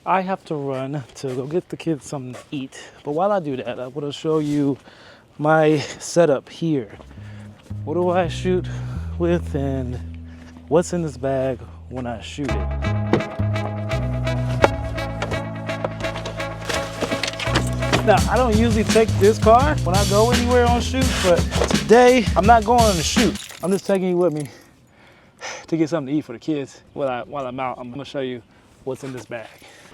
I have to run to go get the kids something to eat. But while I do that, I want to show you my setup here. What do I shoot with and what's in this bag when I shoot it? Now, I don't usually take this car when I go anywhere on shoot, but today I'm not going on a shoot. I'm just taking you with me to get something to eat for the kids. While I'm out, I'm gonna show you what's in this bag.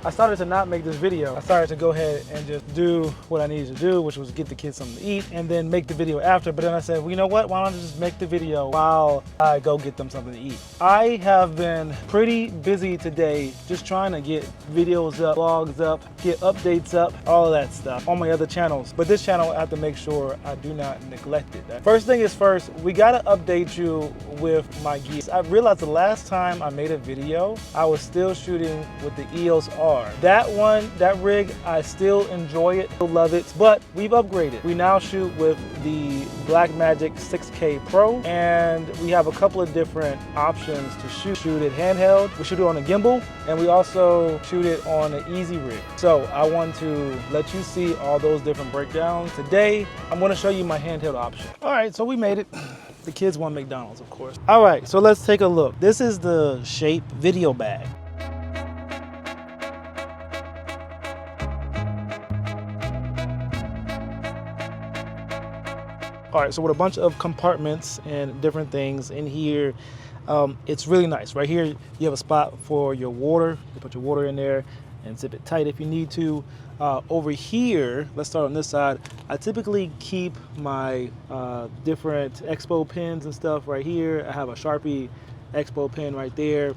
I started to not make this video. I started to go ahead and just do what I needed to do, which was get the kids something to eat and then make the video after. But then I said, well, you know what? Why don't I just make the video while I go get them something to eat? I have been pretty busy today just trying to get videos up, vlogs up, get updates up, all of that stuff on my other channels. But this channel, I have to make sure I do not neglect it. First thing is first, we gotta update you with my gear. I realized the last time I made a video, I was still shooting with the EOS R. That rig, I still enjoy it, still love it, but we've upgraded. We now shoot with the Blackmagic 6K Pro, and we have a couple of different options to shoot. Shoot it handheld, we shoot it on a gimbal, and we also shoot it on an easy rig. So I want to let you see all those different breakdowns. Today, I'm gonna show you my handheld option. All right, so we made it. The kids want McDonald's, of course. All right, so let's take a look. This is the Shape video bag. All right, so with a bunch of compartments and different things in here, it's really nice. Right here, you have a spot for your water. You put your water in there and zip it tight if you need to. Over here, let's start on this side. I typically keep my different Expo pens and stuff right here. I have a Sharpie Expo pen right there.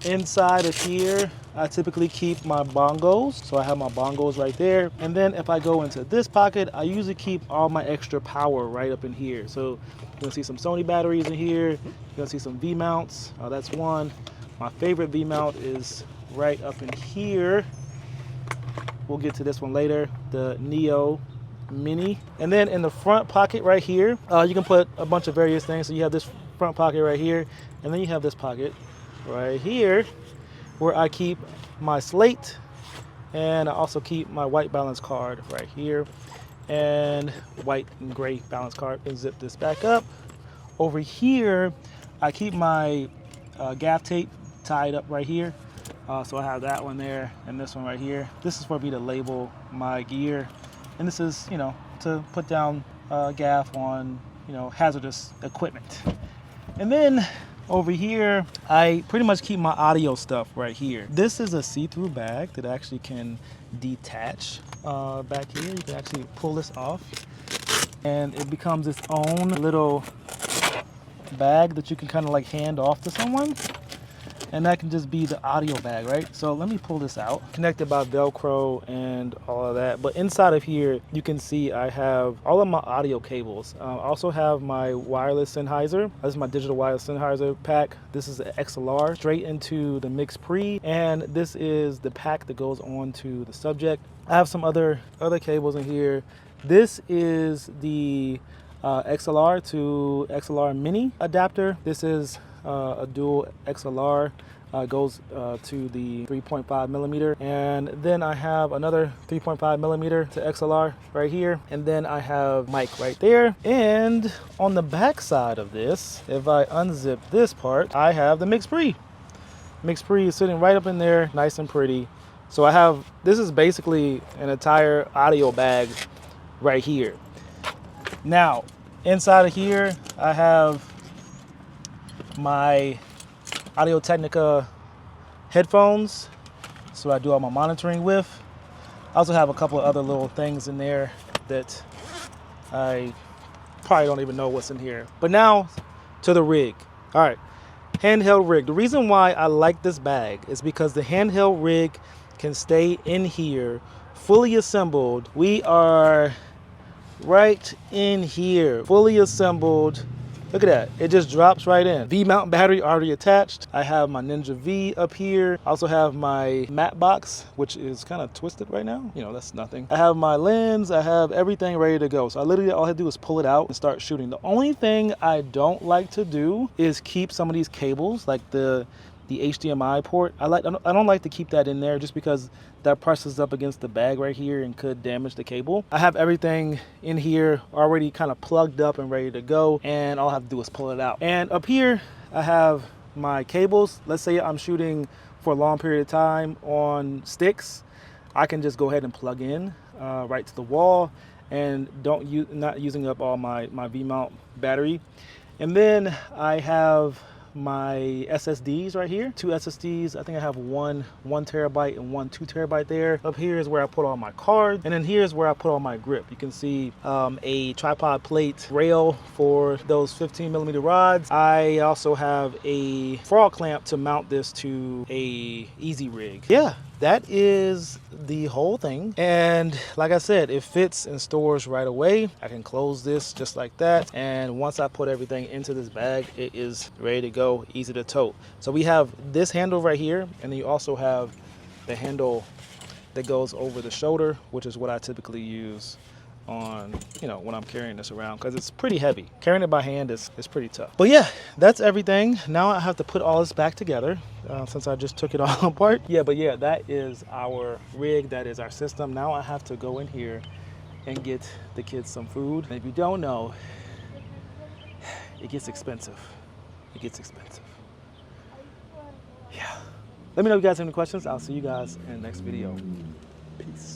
Inside of here, I typically keep my bongos. So I have my bongos right there. And then if I go into this pocket, I usually keep all my extra power right up in here. So you're gonna see some Sony batteries in here. You're gonna see some V-mounts. That's one. My favorite V-mount is right up in here. We'll get to this one later, the Neo Mini. And then in the front pocket right here, you can put a bunch of various things. So you have this front pocket right here, and then you have this pocket right here where I keep my slate, and I also keep my white balance card right here, and white and gray balance card. And zip this back up. Over here, I keep my gaff tape tied up right here. So I have that one there and this one right here. This is for me to label my gear, and this is, you know, to put down gaff on, you know, hazardous equipment. And then over here, I pretty much keep my audio stuff right here. This is a see-through bag that actually can detach back here. You can actually pull this off, and it becomes its own little bag that you can kind of like hand off to someone. And that can just be the audio bag, right? So let me pull this out. Connected by Velcro and all of that. But inside of here, you can see I have all of my audio cables. I also have my wireless Sennheiser. This is my digital wireless Sennheiser pack. This is an XLR straight into the Mix Pre. And this is the pack that goes on to the subject. I have some other cables in here. This is the XLR to XLR Mini adapter. This is a dual XLR, goes to the 3.5 millimeter, and then I have another 3.5 millimeter to XLR right here, and then I have mic right there. And on the back side of this, if I unzip this part, I have the Mix Pre. Mix Pre is sitting right up in there, nice and pretty. So I have, this is basically an entire audio bag right here. Now, inside of here, I have my Audio-Technica headphones, so I do all my monitoring with. I also have a couple of other little things in there that I probably don't even know what's in here. But now to the rig. All right, handheld rig. The reason why I like this bag is because the handheld rig can stay in here fully assembled. We are right in here, fully assembled. Look at that, it just drops right in. V-mount battery already attached. I have my Ninja V up here. I also have my matte box, which is kind of twisted right now. You know, that's nothing. I have my lens, I have everything ready to go. So I literally, all I have to do is pull it out and start shooting. The only thing I don't like to do is keep some of these cables, like the the HDMI port. I don't like to keep that in there just because that presses up against the bag right here and could damage the cable. I have everything in here already kind of plugged up and ready to go, and all I have to do is pull it out. And up here I have my cables. Let's say I'm shooting for a long period of time on sticks, I can just go ahead and plug in right to the wall and not using up all my V-mount battery. And then I have my SSDs right here, 2 SSDs. I think I have one 1 terabyte and one 2 terabyte there. Up here is where I put all my cards, and then here's where I put all my grip. You can see a tripod plate rail for those 15mm rods. I also have a frog clamp to mount this to a easy rig. Yeah, that is the whole thing. And like I said, it fits and stores right away. I can close this just like that. And once I put everything into this bag, it is ready to go, easy to tote. So we have this handle right here, and then you also have the handle that goes over the shoulder, which is what I typically use on, you know, when I'm carrying this around, because it's pretty heavy. Carrying it by hand is pretty tough. But yeah, that's everything. Now I have to put all this back together since I just took it all apart. But yeah, that is our rig. That is our system. Now I have to go in here and get the kids some food. And if you don't know, it gets expensive. It gets expensive. Yeah. Let me know if you guys have any questions. I'll see you guys in the next video. Peace.